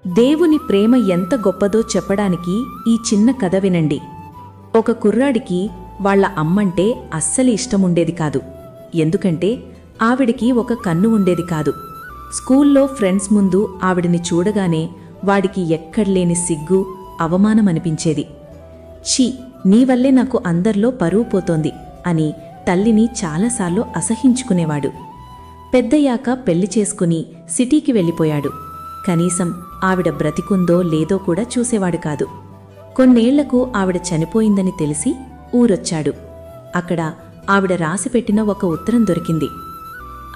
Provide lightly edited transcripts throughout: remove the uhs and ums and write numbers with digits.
దేవుని ప్రేమ ఎంత గొప్పదో చెప్పడానికి ఈ చిన్న కథ వినండి. ఒక కుర్రాడికి వాళ్ళ అమ్మంటే అస్సలు ఇష్టముండేది కాదు. ఎందుకంటే ఆవిడికి ఒక కన్ను ఉండేది కాదు. స్కూల్లో ఫ్రెండ్స్ ముందు ఆవిడిని చూడగానే వాడికి ఎక్కడ్లేని సిగ్గు, అవమానమనిపించేది. ఛీ, నీవల్లే నాకు అందర్లో పరువు పోతోంది అని తల్లిని చాలాసార్లు అసహించుకునేవాడు. పెద్దయ్యాక పెళ్లి చేసుకుని సిటీకి వెళ్ళిపోయాడు. కనీసం ఆవిడ బ్రతికుందో లేదో కూడా చూసేవాడు కాదు. కొన్నేళ్లకు ఆవిడ చనిపోయిందని తెలిసి ఊరొచ్చాడు. అక్కడ ఆవిడ రాసిపెట్టిన ఒక ఉత్తరం దొరికింది.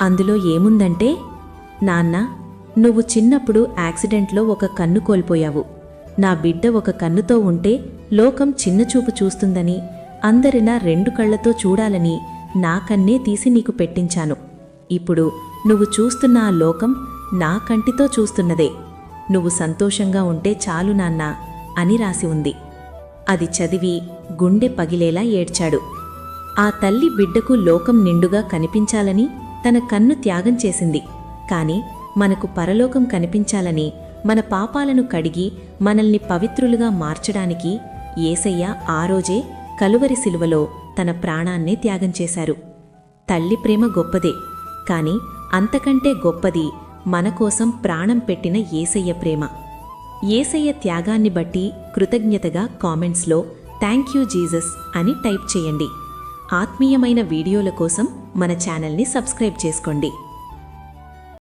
అందులో ఏముందంటే, నాన్నా, నువ్వు చిన్నప్పుడు యాక్సిడెంట్లో ఒక కన్ను కోల్పోయావు. నా బిడ్డ ఒక కన్నుతో ఉంటే లోకం చిన్నచూపు చూస్తుందని, అందరిలా 2 కళ్లతో చూడాలని నా కన్నే తీసి నీకు పెట్టించాను. ఇప్పుడు నువ్వు చూస్తున్న ఆ లోకం నా కంటితో చూస్తున్నదే. నువ్వు సంతోషంగా ఉంటే చాలు నాన్నా అని రాసి ఉంది. అది చదివి గుండె పగిలేలా ఏడ్చాడు. ఆ తల్లి బిడ్డకు లోకం నిండుగా కనిపించాలని తన కన్ను త్యాగం చేసింది. కాని మనకు పరలోకం కనిపించాలని, మన పాపాలను కడిగి మనల్ని పవిత్రులుగా మార్చడానికి యేసయ్య ఆ రోజే కలువరి శిలువలో తన ప్రాణాన్నే త్యాగం చేశారు. తల్లి ప్రేమ గొప్పదే, కాని అంతకంటే గొప్పది మనకోసం ప్రాణం పెట్టిన యేసయ్య ప్రేమ. యేసయ్య త్యాగాన్ని బట్టి కృతజ్ఞతగా కామెంట్స్లో థ్యాంక్ యూ జీసస్ అని టైప్ చేయండి. ఆత్మీయమైన వీడియోల కోసం మన ఛానల్ని సబ్స్క్రైబ్ చేసుకోండి.